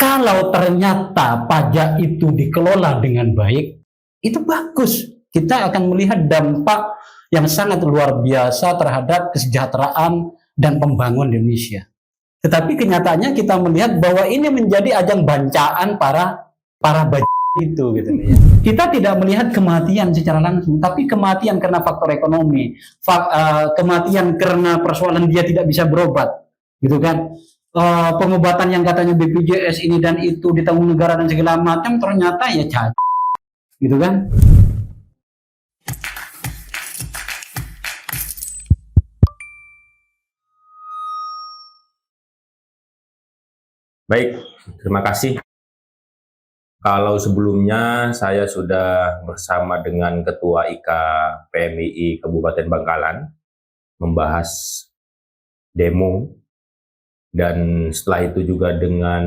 Kalau ternyata pajak itu dikelola dengan baik, itu bagus. Kita akan melihat dampak yang sangat luar biasa terhadap kesejahteraan dan pembangunan Indonesia. Tetapi kenyataannya kita melihat bahwa ini menjadi ajang bancaan para itu gitu ya. Kita tidak melihat kematian secara langsung, tapi kematian karena faktor ekonomi, kematian karena persoalan dia tidak bisa berobat, gitu kan. Pengobatan yang katanya BPJS ini dan itu ditanggung negara dan segala macam, ternyata ya cacat, gitu kan. Baik, terima kasih. Kalau sebelumnya saya sudah bersama dengan Ketua IK PMII Kabupaten Bangkalan membahas demo, dan setelah itu juga dengan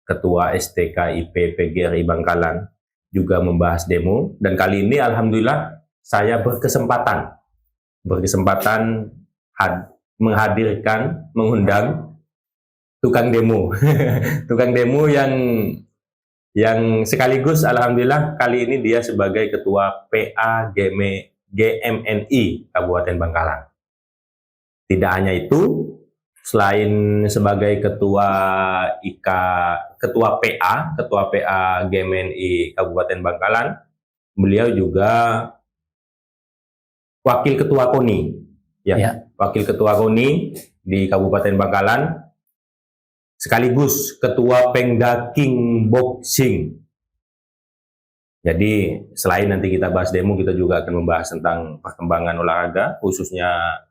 Ketua STKIP PGRI Bangkalan juga membahas demo, dan kali ini alhamdulillah saya berkesempatan mengundang tukang demo tukang demo yang sekaligus alhamdulillah kali ini dia sebagai Ketua PA GMNI Kabupaten Bangkalan. Tidak hanya itu, selain sebagai Ketua PA GMNI Kabupaten Bangkalan, beliau juga Wakil Ketua KONI, Wakil Ketua KONI di Kabupaten Bangkalan, sekaligus Ketua Pengda Kickboxing. Jadi selain nanti kita bahas demo, kita juga akan membahas tentang perkembangan olahraga, khususnya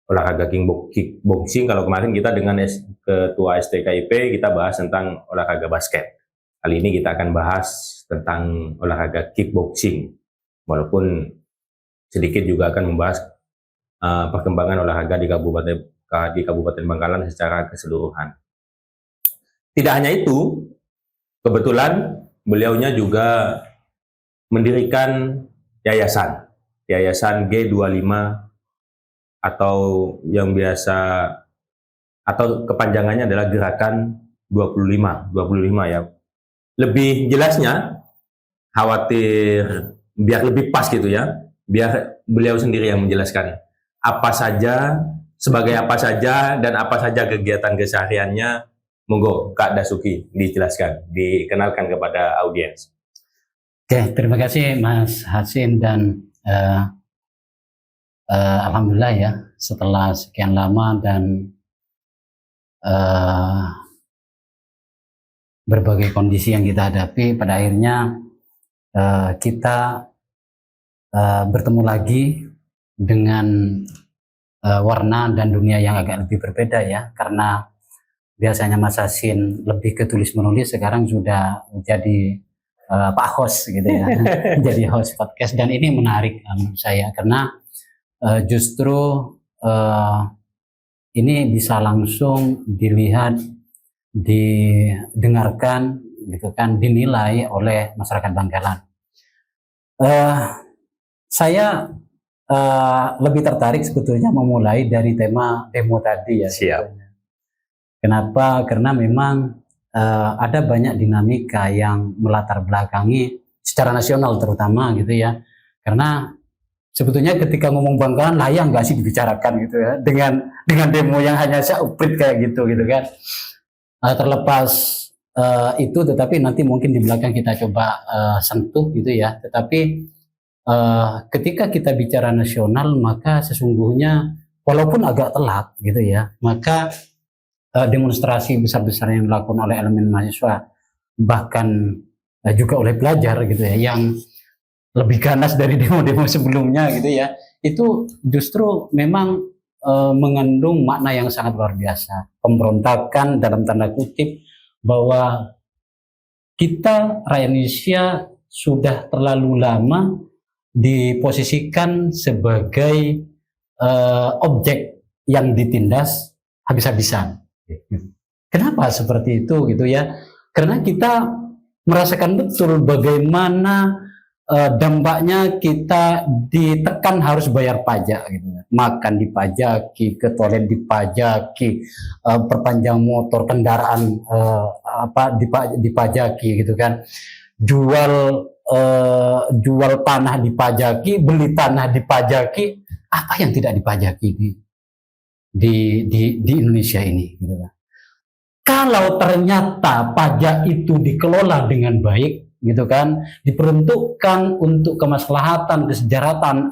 olahraga kickboxing. Kalau kemarin kita dengan Ketua STKIP kita bahas tentang olahraga basket. Kali ini kita akan bahas tentang olahraga kickboxing. Walaupun sedikit juga akan membahas perkembangan olahraga di Kabupaten Bangkalan secara keseluruhan. Tidak hanya itu, kebetulan beliaunya juga mendirikan yayasan G25, atau yang biasa atau kepanjangannya adalah Gerakan 25 ya. Lebih jelasnya, khawatir biar lebih pas gitu ya, biar beliau sendiri yang menjelaskan sebagai apa saja dan apa saja kegiatan kesehariannya. Monggo Kak Dasuki dijelaskan, dikenalkan kepada audiens. Oke, terima kasih Mas Hasim, dan alhamdulillah ya, setelah sekian lama dan berbagai kondisi yang kita hadapi, pada akhirnya kita bertemu lagi dengan warna dan dunia yang agak lebih berbeda ya, karena biasanya Mas Hasim lebih ke tulis menulis, sekarang sudah menjadi Pak host gitu ya, jadi host podcast, dan ini menarik menurut saya karena justru ini bisa langsung dilihat, didengarkan, gitu kan, dinilai oleh masyarakat Bangkalan. Saya lebih tertarik sebetulnya memulai dari tema demo tadi ya. Siap. Kenapa? Karena memang ada banyak dinamika yang melatar belakangi secara nasional terutama gitu ya. Karena sebetulnya ketika ngomong Bangkalan layak nggak sih dibicarakan gitu ya, dengan demo yang hanya seuprit kayak gitu kan. Terlepas itu, tetapi nanti mungkin di belakang kita coba sentuh gitu ya. Tetapi ketika kita bicara nasional, maka sesungguhnya walaupun agak telat gitu ya, maka demonstrasi besar-besar yang dilakukan oleh elemen mahasiswa, bahkan juga oleh pelajar gitu ya, yang lebih ganas dari demo-demo sebelumnya gitu ya, itu justru memang mengandung makna yang sangat luar biasa. Pemberontakan dalam tanda kutip, bahwa kita rakyat Indonesia sudah terlalu lama diposisikan sebagai objek yang ditindas habis-habisan. Kenapa seperti itu gitu ya? Karena kita merasakan betul bagaimana dampaknya kita ditekan harus bayar pajak gitu. Makan dipajaki, ke toilet dipajaki, perpanjang motor, kendaraan dipajaki gitu kan. Jual tanah dipajaki, beli tanah dipajaki, apa yang tidak dipajaki di Indonesia ini gitu kan. Kalau ternyata pajak itu dikelola dengan baik gitu kan, diperuntukkan untuk kemaslahatan,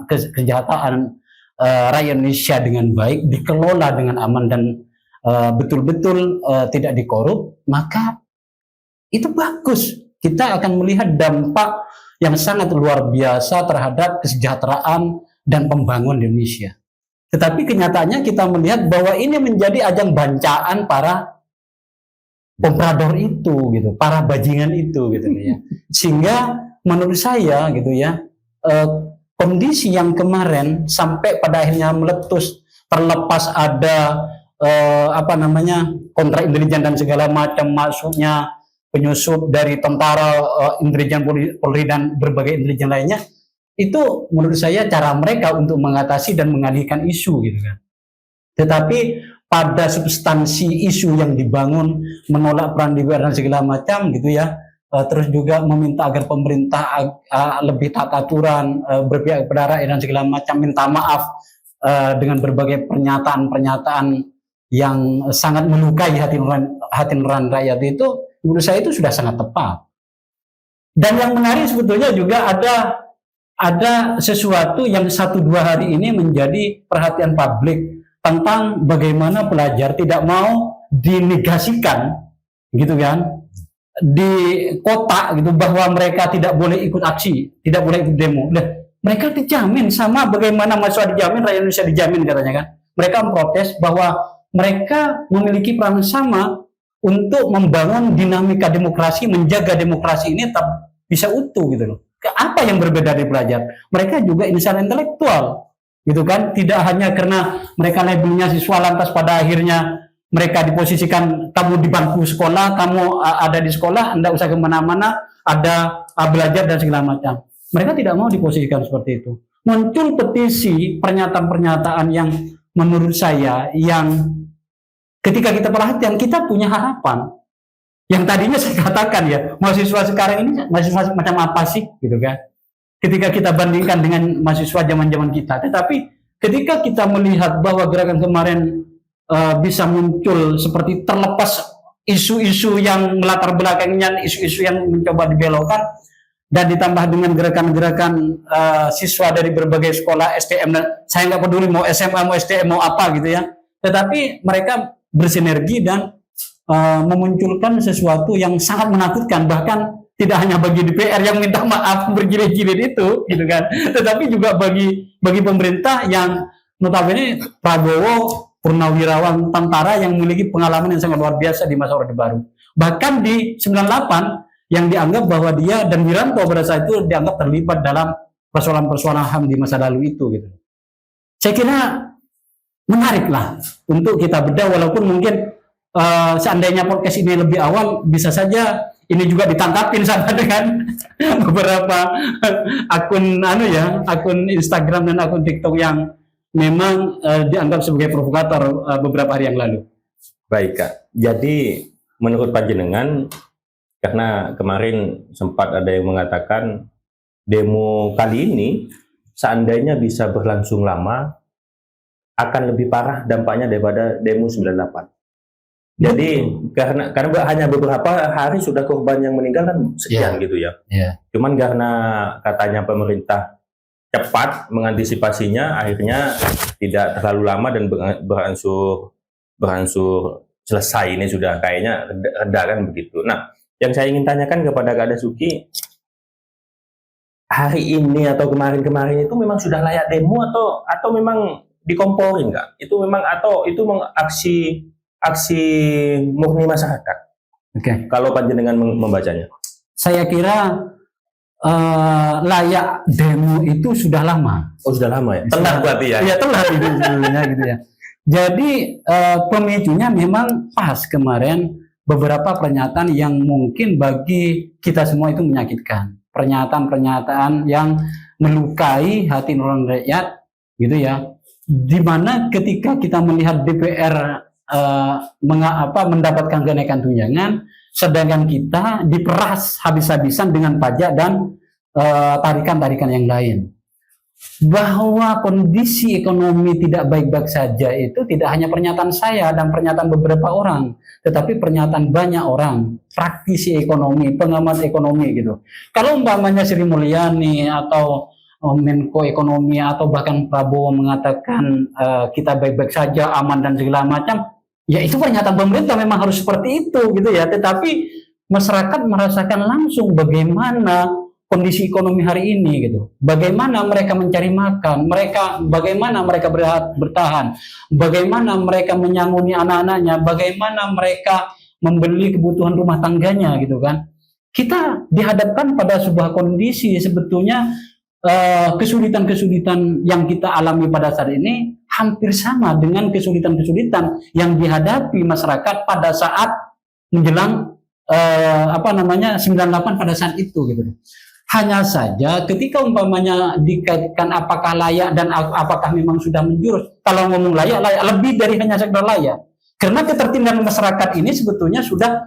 kesejahteraan rakyat Indonesia dengan baik, dikelola dengan aman dan betul-betul tidak dikorup, maka itu bagus. Kita akan melihat dampak yang sangat luar biasa terhadap kesejahteraan dan pembangunan Indonesia. Tetapi kenyataannya kita melihat bahwa ini menjadi ajang bancaan para komprador itu, gitu, para bajingan itu, gitu ya. Sehingga menurut saya, gitu ya, kondisi yang kemarin sampai pada akhirnya meletus, terlepas ada kontra intelijen dan segala macam, masuknya penyusup dari tentara, intelijen Polri dan berbagai intelijen lainnya, itu menurut saya cara mereka untuk mengatasi dan mengalihkan isu gitu kan. Tetapi pada substansi isu yang dibangun, menolak peran DPR dan segala macam gitu ya, terus juga meminta agar pemerintah lebih taat aturan, berpihak kepada rakyat dan segala macam, minta maaf dengan berbagai pernyataan-pernyataan yang sangat melukai hati nurani rakyat itu, menurut saya itu sudah sangat tepat. Dan yang menarik sebetulnya juga ada sesuatu yang 1-2 hari ini menjadi perhatian publik tentang bagaimana pelajar tidak mau dinegasikan gitu kan, di kota gitu, bahwa mereka tidak boleh ikut aksi, tidak boleh ikut demo. Nah, mereka dijamin sama bagaimana mahasiswa dijamin, rakyat Indonesia dijamin katanya kan. Mereka memprotes bahwa mereka memiliki peran sama untuk membangun dinamika demokrasi, menjaga demokrasi ini tetap bisa utuh gitu loh. Apa yang berbeda dari pelajar? Mereka juga insan intelektual, gitu kan? Tidak hanya karena mereka labelnya siswa lantas pada akhirnya mereka diposisikan kamu di bangku sekolah, kamu ada di sekolah, Anda usah kemana-mana, ada belajar dan segala macam. Mereka tidak mau diposisikan seperti itu. Muncul petisi, pernyataan-pernyataan yang menurut saya yang ketika kita perhatian, kita punya harapan. Yang tadinya saya katakan ya, mahasiswa sekarang ini mahasiswa macam apa sih, gitu kan? Ketika kita bandingkan dengan mahasiswa zaman-zaman kita. Tetapi ketika kita melihat bahwa gerakan kemarin bisa muncul seperti terlepas isu-isu yang melatar belakangnya, isu-isu yang mencoba dibelokkan, dan ditambah dengan gerakan-gerakan siswa dari berbagai sekolah STM, dan saya nggak peduli mau SMA, mau STM, mau apa gitu ya. Tetapi mereka bersinergi dan memunculkan sesuatu yang sangat menakutkan, bahkan tidak hanya bagi DPR yang minta maaf berjilid-jilid itu, gitu kan, tetapi juga bagi pemerintah yang notabene Prabowo purnawirawan tentara yang memiliki pengalaman yang sangat luar biasa di masa Orde Baru. Bahkan di 98 yang dianggap bahwa dia dan Wiranto pada saat itu dianggap terlibat dalam persoalan-persoalan HAM di masa lalu itu, gitu. Saya kira menarik lah untuk kita bedah, walaupun mungkin seandainya podcast ini lebih awal, bisa saja ini juga ditangkapin sama dengan beberapa akun Instagram dan akun TikTok yang memang dianggap sebagai provokator beberapa hari yang lalu. Baik Kak, jadi menurut panjenengan, karena kemarin sempat ada yang mengatakan demo kali ini seandainya bisa berlangsung lama akan lebih parah dampaknya daripada demo 98. Jadi karena hanya beberapa hari sudah korban yang meninggal kan sekian gitu ya. Cuman karena katanya pemerintah cepat mengantisipasinya, akhirnya tidak terlalu lama dan beransur selesai. Ini sudah kayaknya reda kan begitu. Nah, yang saya ingin tanyakan kepada Kak Dasuki, hari ini atau kemarin-kemarin itu memang sudah layak demo atau memang dikomporin nggak? Itu memang atau itu aksi murni masyarakat? Oke. Kalau panjenengan membacanya, saya kira layak demo itu sudah lama. Oh, sudah lama ya? Telat berarti ya? Iya, telat itu sebenarnya gitu ya. Jadi pemicunya memang pas kemarin beberapa pernyataan yang mungkin bagi kita semua itu menyakitkan. Pernyataan-pernyataan yang melukai hati nurani rakyat gitu ya. Dimana ketika kita melihat DPR mendapatkan kenaikan tunjangan, sedangkan kita diperas habis-habisan dengan pajak dan tarikan-tarikan yang lain. Bahwa kondisi ekonomi tidak baik-baik saja itu tidak hanya pernyataan saya dan pernyataan beberapa orang, tetapi pernyataan banyak orang, praktisi ekonomi, pengamat ekonomi gitu. Kalau umpamanya Sri Mulyani atau Menko Ekonomi atau bahkan Prabowo mengatakan kita baik-baik saja, aman dan segala macam, ya itu pernyataan pemerintah memang harus seperti itu gitu ya. Tetapi masyarakat merasakan langsung bagaimana kondisi ekonomi hari ini gitu. Bagaimana mereka mencari makan, bagaimana mereka bertahan, bagaimana mereka menyanguni anak-anaknya, bagaimana mereka membeli kebutuhan rumah tangganya gitu kan. Kita dihadapkan pada sebuah kondisi sebetulnya kesulitan-kesulitan yang kita alami pada saat ini hampir sama dengan kesulitan-kesulitan yang dihadapi masyarakat pada saat menjelang 98 pada saat itu gitu. Hanya saja ketika umpamanya dikaitkan apakah layak dan apakah memang sudah menjurus, kalau ngomong layak lebih dari hanya sekedar layak, karena ketertindakan masyarakat ini sebetulnya sudah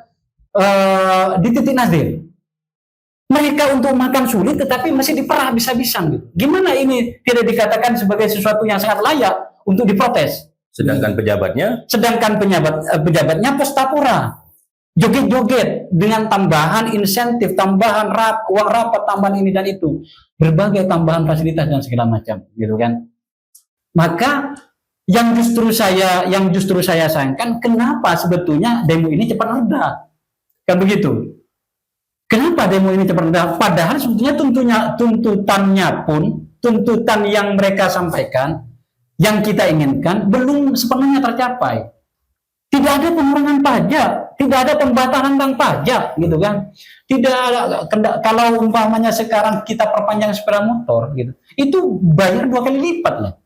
di titik nadir. Mereka untuk makan sulit tetapi masih diperah habis-habisan gitu. Gimana ini tidak dikatakan sebagai sesuatu yang sangat layak untuk diprotes? Sedangkan pejabatnya pos tapura, joget-joget dengan tambahan insentif, tambahan uang rapat, tambahan ini dan itu, berbagai tambahan fasilitas dan segala macam, gitu kan. Maka yang justru saya sayangkan, kenapa sebetulnya demo ini cepat reda, kan begitu? Kenapa demo ini cepat reda? Padahal sebetulnya tuntutan yang mereka sampaikan, yang kita inginkan belum sepenuhnya tercapai. Tidak ada pengurangan pajak, tidak ada pembatalan tentang pajak, gitu kan? Tidak ada, kalau umpamanya sekarang kita perpanjang sepeda motor, gitu, itu bayar 2 kali lipat lah.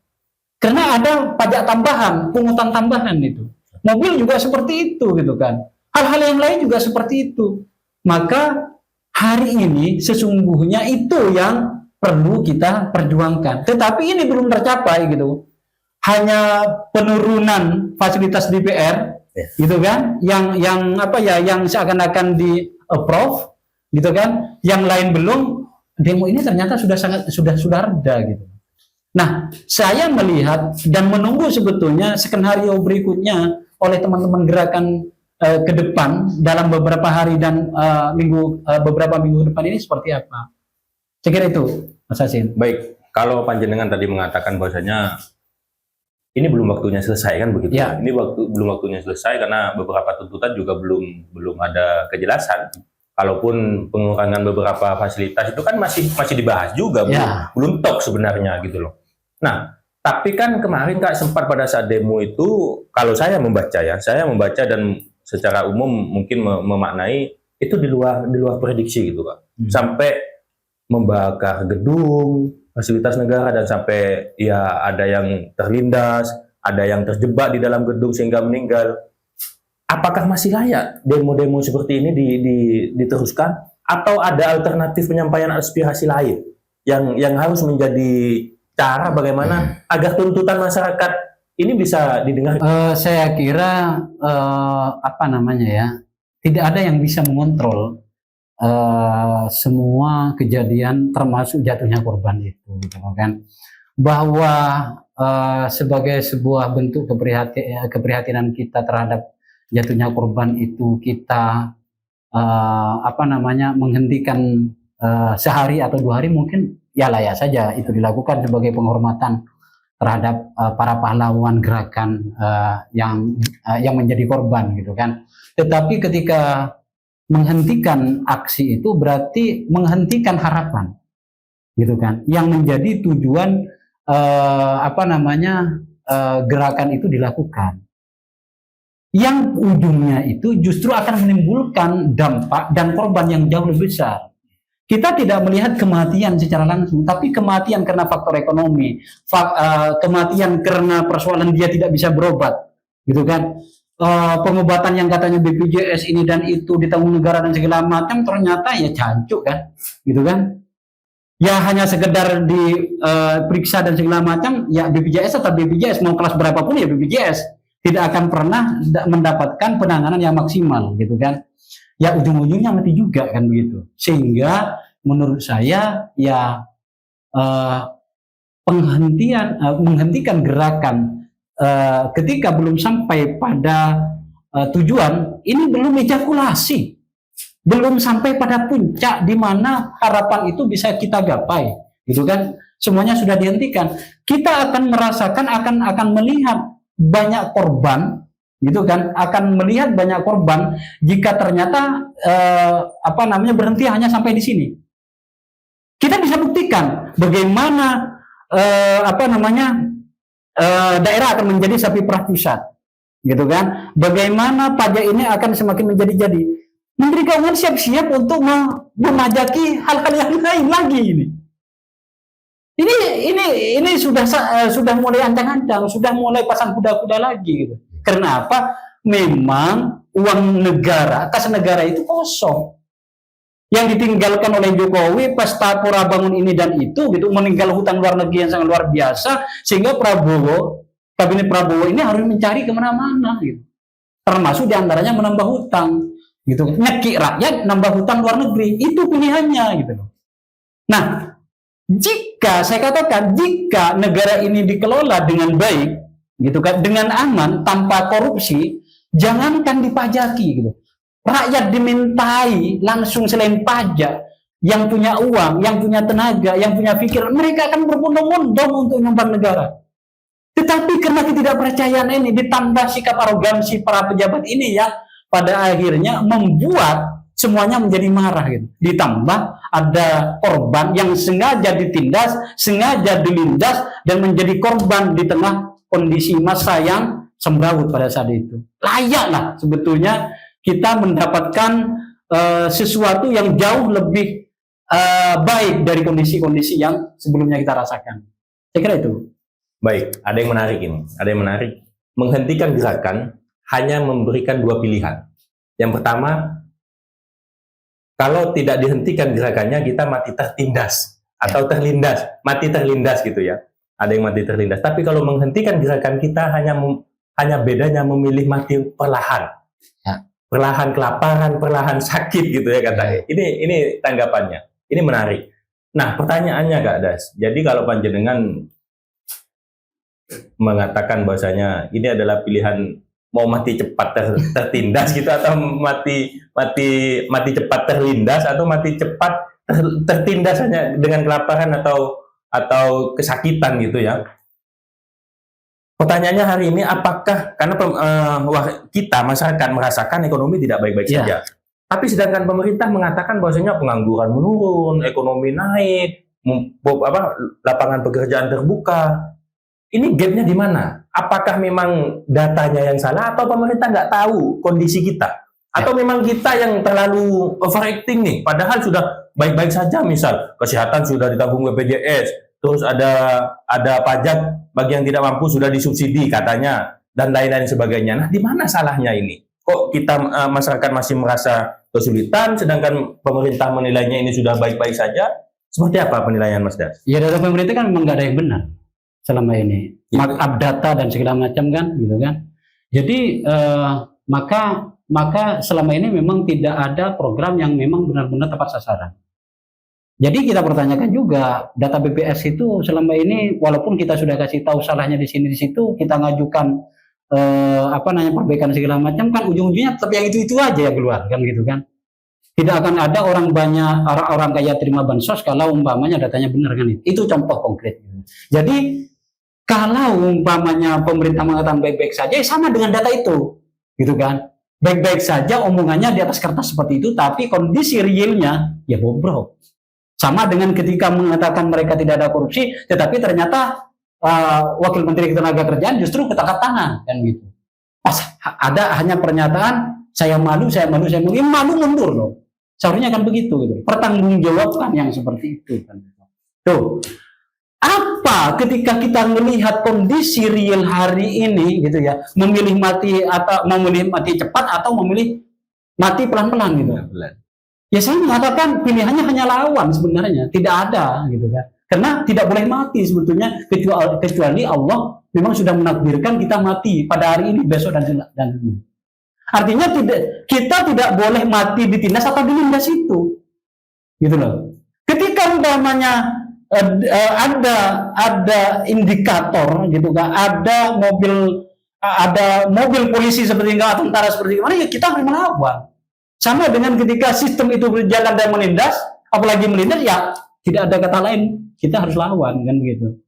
Karena ada pajak tambahan, pungutan tambahan itu. Mobil juga seperti itu, gitu kan? Hal-hal yang lain juga seperti itu. Maka hari ini sesungguhnya itu yang perlu kita perjuangkan. Tetapi ini belum tercapai, gitu. Hanya penurunan fasilitas DPR, gitu kan, yang seakan-akan di approve, gitu kan, yang lain belum. Demo ini ternyata sudah reda gitu. Nah, saya melihat dan menunggu sebetulnya skenario berikutnya oleh teman-teman gerakan ke depan dalam beberapa hari dan beberapa minggu depan ini seperti apa. Saya kira itu, Mas Hasin. Baik, kalau panjenengan tadi mengatakan bahwasanya ini belum waktunya selesai kan begitu? Ya. Ini belum waktunya selesai karena beberapa tuntutan juga belum ada kejelasan. Kalaupun pengurangan beberapa fasilitas itu kan masih dibahas juga, ya. belum tok sebenarnya gitu loh. Nah, tapi kan kemarin Kak sempat pada saat demo itu, kalau saya membaca dan secara umum mungkin memaknai itu di luar prediksi gitu Kak. Sampai membakar gedung, fasilitas negara, dan sampai ya ada yang terlindas, ada yang terjebak di dalam gedung sehingga meninggal. Apakah masih layak demo-demo seperti ini diteruskan, atau ada alternatif penyampaian aspirasi lain yang harus menjadi cara bagaimana agar tuntutan masyarakat ini bisa didengar? Saya kira tidak ada yang bisa mengontrol semua kejadian termasuk jatuhnya korban itu, gitu kan. Bahwa sebagai sebuah bentuk keprihatinan kita terhadap jatuhnya korban itu, kita menghentikan sehari atau 2 hari, mungkin ya layak saja itu dilakukan sebagai penghormatan terhadap para pahlawan gerakan yang menjadi korban, gitu kan. Tetapi ketika menghentikan aksi itu berarti menghentikan harapan, gitu kan, yang menjadi tujuan gerakan itu dilakukan, yang ujungnya itu justru akan menimbulkan dampak dan korban yang jauh lebih besar. Kita tidak melihat kematian secara langsung, tapi kematian karena faktor ekonomi, kematian karena persoalan dia tidak bisa berobat, gitu kan. Pengobatan yang katanya BPJS ini dan itu ditanggung negara dan segala macam, ternyata ya jancuk kan, gitu kan. Ya hanya sekedar diperiksa dan segala macam, ya BPJS atau BPJS, mau kelas berapapun ya BPJS, tidak akan pernah mendapatkan penanganan yang maksimal gitu kan. Ya ujung-ujungnya mati juga kan begitu. Sehingga menurut saya ya menghentikan gerakan ketika belum sampai pada tujuan ini belum ejakulasi, belum sampai pada puncak di mana harapan itu bisa kita gapai, gitu kan? Semuanya sudah dihentikan. Kita akan merasakan, akan melihat banyak korban, gitu kan? Akan melihat banyak korban jika ternyata berhenti hanya sampai di sini. Kita bisa buktikan bagaimana daerah akan menjadi sapi perah pusat, gitu kan? Bagaimana pajak ini akan semakin menjadi-jadi. Menteri Keuangan siap-siap untuk memajaki hal-hal yang lain lagi ini. Ini sudah mulai ancang-ancang, sudah mulai pasang kuda-kuda lagi. Gitu. Karena apa? Memang uang negara, kas negara itu kosong. Yang ditinggalkan oleh Jokowi pasca Pura Bangun ini dan itu, gitu, meninggal hutang luar negeri yang sangat luar biasa, sehingga kabinet Prabowo ini harus mencari kemana-mana, gitu. Termasuk diantaranya menambah hutang, gitu, nyekik rakyat, nambah hutang luar negeri, itu pilihannya, gitu. Nah, jika negara ini dikelola dengan baik, gitu kan, dengan aman, tanpa korupsi, jangankan dipajaki, gitu. Rakyat dimintai langsung selain pajak, yang punya uang, yang punya tenaga, yang punya pikiran, mereka akan berbondong-bondong untuk nyumbang negara. Tetapi karena ketidakpercayaan ini ditambah sikap arogansi para pejabat ini yang pada akhirnya membuat semuanya menjadi marah, gitu. Ditambah ada korban yang sengaja ditindas, sengaja dilindas dan menjadi korban di tengah kondisi massa yang semrawut pada saat itu. Layaklah sebetulnya kita mendapatkan sesuatu yang jauh lebih baik dari kondisi-kondisi yang sebelumnya kita rasakan. Saya kira itu. Baik, ada yang menarik ini. Ada yang menarik. Menghentikan gerakan hanya memberikan dua pilihan. Yang pertama, kalau tidak dihentikan gerakannya, kita mati tertindas atau terlindas, mati terlindas gitu ya. Ada yang mati terlindas. Tapi kalau menghentikan gerakan, kita hanya bedanya memilih mati perlahan. Ya. Perlahan kelaparan, perlahan sakit gitu ya katanya. Ini tanggapannya. Ini menarik. Nah, pertanyaannya Kak Das. Jadi kalau panjenengan mengatakan bahwasanya ini adalah pilihan mau mati cepat tertindas gitu atau mati cepat terlindas atau mati cepat tertindas hanya dengan kelaparan atau kesakitan gitu ya. Pertanyaannya hari ini, apakah karena kita masyarakat merasakan ekonomi tidak baik-baik saja, tapi sedangkan pemerintah mengatakan bahwasanya pengangguran menurun, ekonomi naik, lapangan pekerjaan terbuka. Ini gapnya di mana? Apakah memang datanya yang salah atau pemerintah nggak tahu kondisi kita? Atau memang kita yang terlalu overacting nih? Padahal sudah baik-baik saja, misal kesehatan sudah ditanggung BPJS, terus ada pajak bagi yang tidak mampu sudah disubsidi katanya, dan lain-lain sebagainya. Nah, di mana salahnya ini? Kok kita masyarakat masih merasa kesulitan, sedangkan pemerintah menilainya ini sudah baik-baik saja? Seperti apa penilaian Mas Das? Ya, data pemerintah kan memang nggak ada yang benar selama ini. Markup data dan segala macam kan, gitu kan. Jadi maka selama ini memang tidak ada program yang memang benar-benar tepat sasaran. Jadi kita pertanyakan juga data BPS itu selama ini walaupun kita sudah kasih tahu salahnya di sini di situ, kita ngajukan perbaikan segala macam kan ujung-ujungnya tetap yang itu aja yang keluar kan gitu kan. Tidak akan ada orang kaya terima bansos kalau umpamanya datanya benar kan itu. Itu contoh konkret. Jadi kalau umpamanya pemerintah mengatakan baik-baik saja sama dengan data itu gitu kan. Baik-baik saja omongannya di atas kertas seperti itu tapi kondisi realnya ya bobrok. Sama dengan ketika mengatakan mereka tidak ada korupsi, tetapi ternyata Wakil Menteri Ketenagakerjaan justru ketangkap tangan, kan gitu. Pas ada hanya pernyataan, saya malu, malu mundur loh. Seharusnya kan begitu, gitu. Pertanggungjawabkan yang seperti itu. Kan. Tuh, apa ketika kita melihat kondisi real hari ini, gitu ya, memilih mati cepat atau memilih mati pelan-pelan, gitu. Ya saya mengatakan pilihannya hanya lawan sebenarnya, tidak ada gitu kan. Karena tidak boleh mati sebetulnya kecuali Allah memang sudah menakdirkan kita mati pada hari ini, besok dan artinya kita tidak boleh mati ditindas atau dilindas itu, gitu loh. Ketika umpamanya ada indikator gitu kan, ada mobil polisi seperti itu, tentara seperti itu, ya kita harus melawan. Sama dengan ketika sistem itu berjalan dan menindas, apalagi melindas, ya tidak ada kata lain, kita harus lawan kan begitu.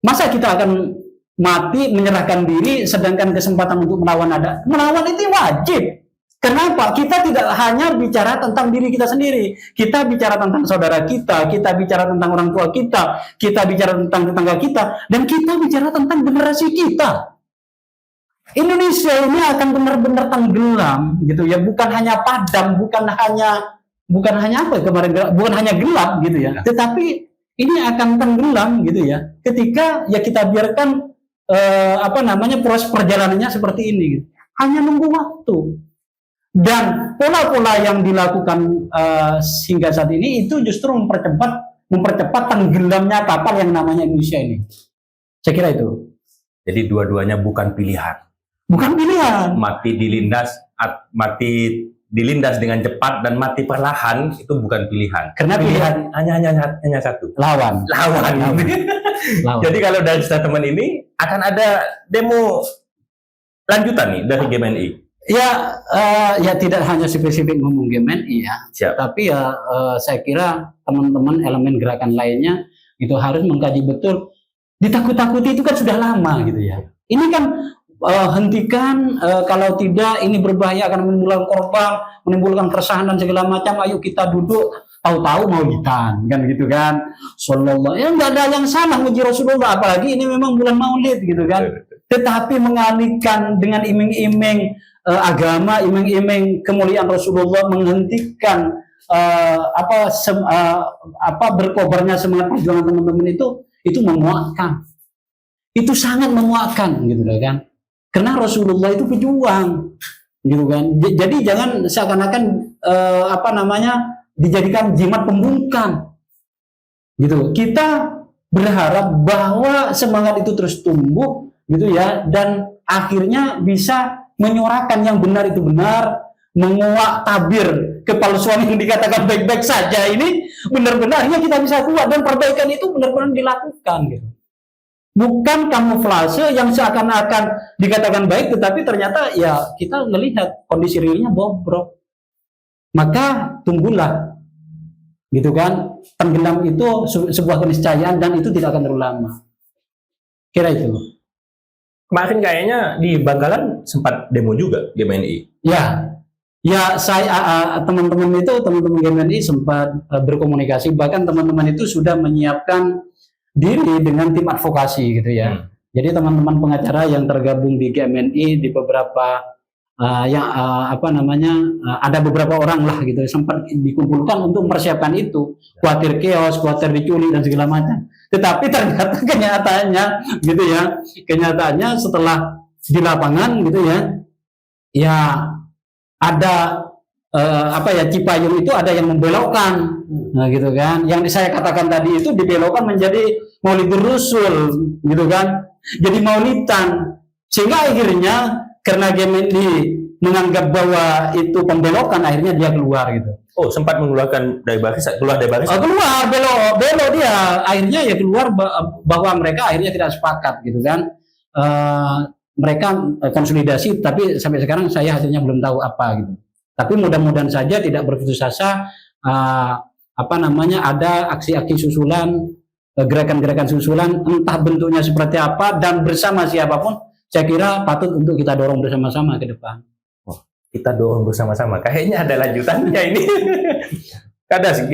Masa kita akan mati menyerahkan diri, sedangkan kesempatan untuk melawan ada? Melawan itu wajib. Kenapa? Kita tidak hanya bicara tentang diri kita sendiri, kita bicara tentang saudara kita bicara tentang orang tua kita bicara tentang tetangga kita, dan kita bicara tentang generasi kita. Indonesia ini akan benar-benar tenggelam gitu ya, bukan hanya padam, bukan hanya apa kemarin, bukan hanya gelap gitu ya, tetapi ini akan tenggelam gitu ya, ketika ya kita biarkan proses perjalanannya seperti ini gitu. Hanya nunggu waktu. Dan pola-pola yang dilakukan hingga saat ini itu justru mempercepat tenggelamnya kapal yang namanya Indonesia ini. Saya kira itu. Jadi dua-duanya bukan pilihan. Bukan pilihan. Mati dilindas dengan cepat dan mati perlahan itu bukan pilihan. Karena pilihan hanya satu. Lawan. Jadi kalau dari statement ini akan ada demo lanjutan nih dari GMNI. Ya tidak hanya spesifik ngomong GMNI ya. Siap. Tapi ya saya kira teman-teman elemen gerakan lainnya itu harus mengkaji betul. Ditakut-takuti itu kan sudah lama gitu ya. Ini kan hentikan, kalau tidak ini berbahaya, akan menimbulkan korban, menimbulkan keresahan dan segala macam. Ayo kita duduk, tahu-tahu maulidan kan gitu kan. Sallallahu, ya nggak ada yang salah muji Rasulullah, apalagi ini memang bulan Maulid gitu kan. Tetapi mengalihkan dengan iming-iming agama, iming-iming kemuliaan Rasulullah, menghentikan berkobarnya semangat perjuangan teman-teman itu memuakkan. Itu sangat memuakkan gitu kan. Karena Rasulullah itu pejuang, gitu kan. Jadi jangan seakan-akan dijadikan jimat pembungkam, gitu. Kita berharap bahwa semangat itu terus tumbuh, gitu ya, dan akhirnya bisa menyuarakan yang benar itu benar, menguak tabir kepalsuan yang dikatakan baik-baik saja ini benar-benarnya kita bisa kuat, dan perbaikan itu benar-benar dilakukan, gitu. Bukan kamuflase yang seakan-akan dikatakan baik, tetapi ternyata ya kita melihat kondisi realnya bobrok. Maka tunggulah, gitu kan. Tenggelam itu sebuah keniscayaan dan itu tidak akan terlalu lama. Kira itu. Kemarin kayaknya di Bangkalan sempat demo juga GMNI. Ya saya teman-teman GMNI sempat berkomunikasi, bahkan teman-teman itu sudah menyiapkan diri dengan tim advokasi gitu ya. Jadi teman-teman pengacara yang tergabung di GMNI di beberapa ada beberapa orang lah gitu, sempat dikumpulkan untuk mempersiapkan itu. Khawatir chaos, khawatir diculik dan segala macam. Tetapi ternyata kenyataannya setelah di lapangan gitu ya ada Cipayung itu ada yang membelokkan. Nah, gitu kan. Yang saya katakan tadi itu dibelokkan menjadi Maulidur Rasul, gitu kan. Jadi maulidan. Sehingga akhirnya karena GMNI menganggap bahwa itu pembelokan, akhirnya dia keluar gitu. Oh, sempat mengeluarkan dari baris, keluar dari baris. Keluar, belok dia. Akhirnya ya keluar bahwa mereka akhirnya tidak sepakat gitu kan. Mereka konsolidasi, tapi sampai sekarang saya hasilnya belum tahu apa gitu. Tapi mudah-mudahan saja tidak berputus asa, ada aksi-aksi susulan, gerakan-gerakan susulan, entah bentuknya seperti apa dan bersama siapapun, saya kira patut untuk kita dorong bersama-sama ke depan. Oh, kita dorong bersama-sama, kayaknya ada lanjutannya ini. Kadas,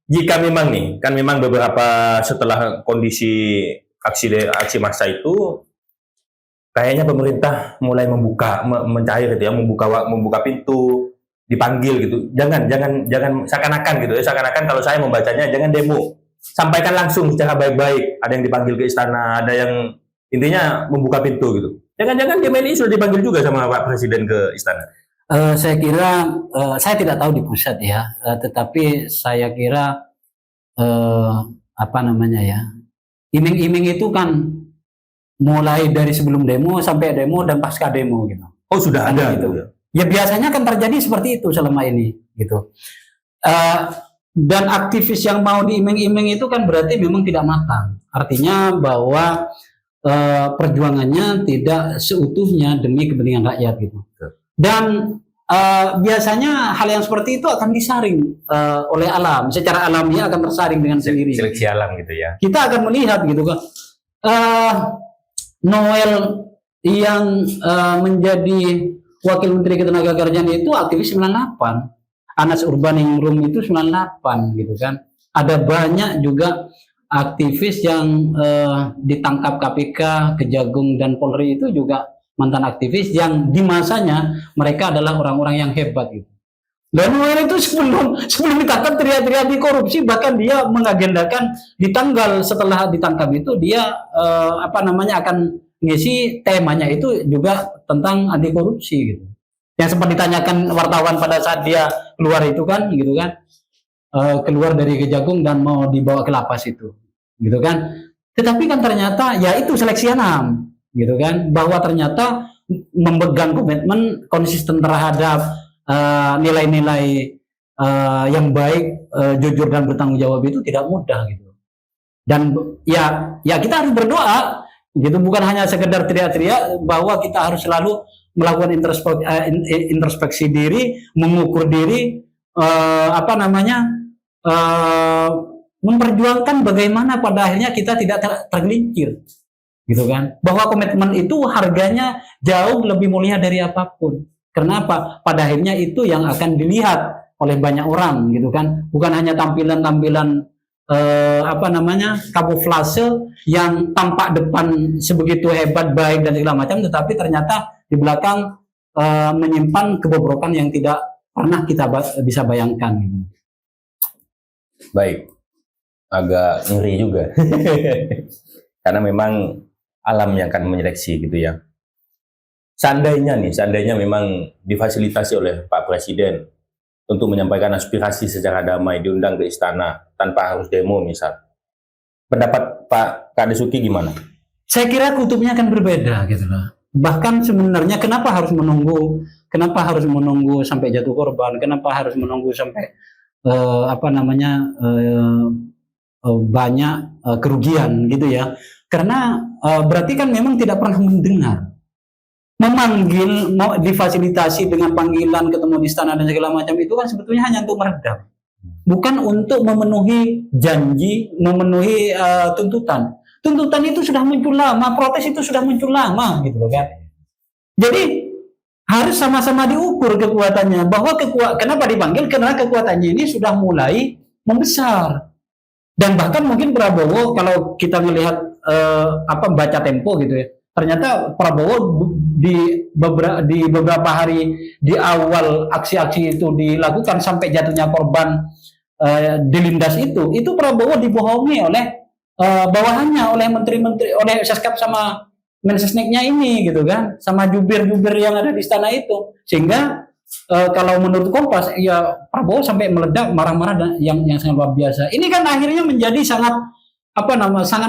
jika memang nih, kan memang beberapa setelah kondisi aksi massa itu, kayaknya pemerintah mulai mencair gitu ya, membuka pintu, dipanggil gitu. Jangan seakan-akan gitu ya, seakan-akan kalau saya membacanya jangan demo. Sampaikan langsung secara baik-baik. Ada yang dipanggil ke istana, ada yang intinya membuka pintu gitu. Jangan-jangan GMNI sudah dipanggil juga sama Pak Presiden ke istana. Saya kira saya tidak tahu di pusat ya, tetapi saya kira iming-iming itu kan mulai dari sebelum demo sampai demo dan pasca demo gitu. Oh, sudah ada gitu. gitu. Ya biasanya kan terjadi seperti itu selama ini gitu. Dan aktivis yang mau diiming-iming itu kan berarti memang tidak matang. Artinya bahwa perjuangannya tidak seutuhnya demi kepentingan rakyat gitu. Dan biasanya hal yang seperti itu akan disaring oleh alam, secara alamiah akan tersaring dengan sendiri. Seleksi alam gitu ya. Kita akan melihat gitu kan. Noel yang menjadi Wakil Menteri Ketenagakerjaan itu aktivis 98. Anas Urbaningrum itu 98 gitu kan. Ada banyak juga aktivis yang ditangkap KPK, Kejagung dan Polri itu juga mantan aktivis yang di masanya mereka adalah orang-orang yang hebat gitu. Dan Noel itu sebelum ditangkap teriak-teriak di korupsi, bahkan dia mengagendakan di tanggal setelah ditangkap itu dia akan ngisi temanya itu juga tentang anti korupsi gitu. Yang sempat ditanyakan wartawan pada saat dia keluar itu kan gitu kan, keluar dari Kejagung dan mau dibawa ke lapas itu gitu kan. Tetapi kan ternyata ya itu seleksi alam gitu kan, bahwa ternyata memegang komitmen konsisten terhadap nilai-nilai yang baik, jujur dan bertanggung jawab itu tidak mudah gitu. Dan ya kita harus berdoa gitu, bukan hanya sekedar teriak-teriak, bahwa kita harus selalu melakukan introspeksi diri, mengukur diri, memperjuangkan bagaimana pada akhirnya kita tidak tergelincir gitu kan, bahwa komitmen itu harganya jauh lebih mulia dari apapun. Kenapa? Pada akhirnya itu yang akan dilihat oleh banyak orang gitu kan, bukan hanya tampilan-tampilan kamuflase yang tampak depan sebegitu hebat, baik dan segala macam, tetapi ternyata di belakang menyimpan kebobrokan yang tidak pernah kita bisa bayangkan gitu. Baik, agak ngeri juga karena memang alam yang akan menyeleksi gitu ya. Seandainya memang difasilitasi oleh Pak Presiden untuk menyampaikan aspirasi secara damai, diundang ke istana tanpa harus demo misal. Pendapat Pak Kadesuki gimana? Saya kira kutubnya akan berbeda gitu loh. Bahkan sebenarnya kenapa harus menunggu sampai jatuh korban, kenapa harus menunggu sampai banyak kerugian gitu ya. Karena berarti kan memang tidak pernah mendengar. Memanggil, difasilitasi dengan panggilan, ketemu di istana dan segala macam itu kan sebetulnya hanya untuk meredam, bukan untuk memenuhi janji, memenuhi tuntutan. Tuntutan itu sudah muncul lama, protes itu sudah muncul lama gitu loh kan. Jadi harus sama-sama diukur kekuatannya, bahwa kenapa dipanggil, karena kekuatannya ini sudah mulai membesar. Dan bahkan mungkin Prabowo, kalau kita melihat baca Tempo gitu ya, ternyata Prabowo di beberapa hari di awal aksi-aksi itu dilakukan sampai jatuhnya korban dilindas itu Prabowo dibohongi oleh bawahannya, oleh menteri-menteri, oleh Seskap sama Mensesneknya ini gitu kan, sama jubir-jubir yang ada di istana itu, sehingga kalau menurut Kompas ya Prabowo sampai meledak marah-marah yang sangat luar biasa. Ini kan akhirnya menjadi sangat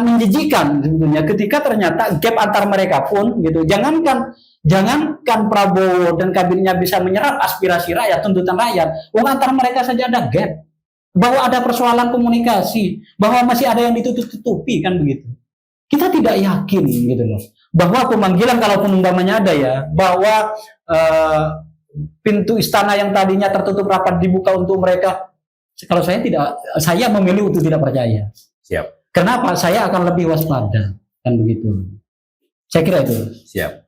menjijikan sebetulnya ketika ternyata gap antar mereka pun gitu, jangankan Prabowo dan kabinetnya bisa menyerap aspirasi rakyat, tuntutan rakyat, antar mereka saja ada gap, bahwa ada persoalan komunikasi, bahwa masih ada yang ditutup-tutupi kan begitu. Kita tidak yakin gitu loh, bahwa pemanggilan kalaupun umpamanya ada ya, bahwa pintu istana yang tadinya tertutup rapat dibuka untuk mereka. Kalau saya memilih untuk tidak percaya. Siap. Kenapa? Saya akan lebih waspada kan begitu. Saya kira itu. Siap.